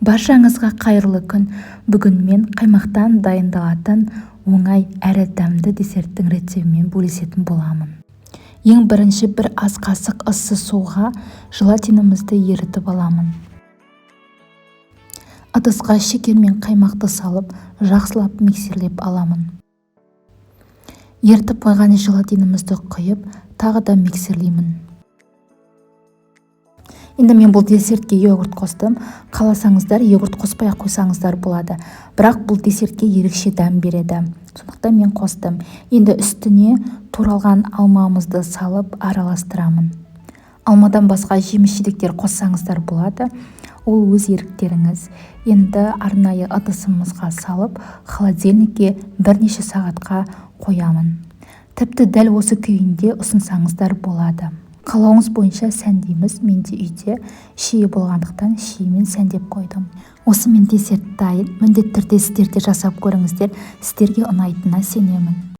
Баршаңызға қайырлы күн. Бүгін мен қаймақтан дайындалатын оңай әрі дәмді десерттің рецептімен бөлісетін боламын. Ең бірінші бір ас қасық ыссы суға желатинімізді ерітіп аламын. Ыдысқа шекер мен қаймақты салып, жақсылап миксерлеп аламын. Ерітіп қойған желатинімізді құйып, тағы да миксерлеймін. Енді мен бұл десертке йогурт қостым. Қаласаңыздар, йогурт қоспай қойсаңыздар болады. Бірақ бұл десертке ерекше дәм береді. Сондықтан мен қостым. Енді үстіне туралған алмамызды салып араластырамын. Алмадан басқа жеміс-жидектер қоссаңыздар болады. Ол өз еріктеріңіз. Енді арнайы ыдысымызға салып, холодильникке бірнеше сағатқа қоямын. Тіпті дәл осы күйінде ұсынсаңыздар болады. Қалауыңыз бойынша сәндейміз. Менде үйде шие болғандықтан шиемен сәндеп қойдым. Осымен десерт дайын. Міндетті түрде сіздер де жасап көріңіздер. Сіздерге ұнайтынына сенемін.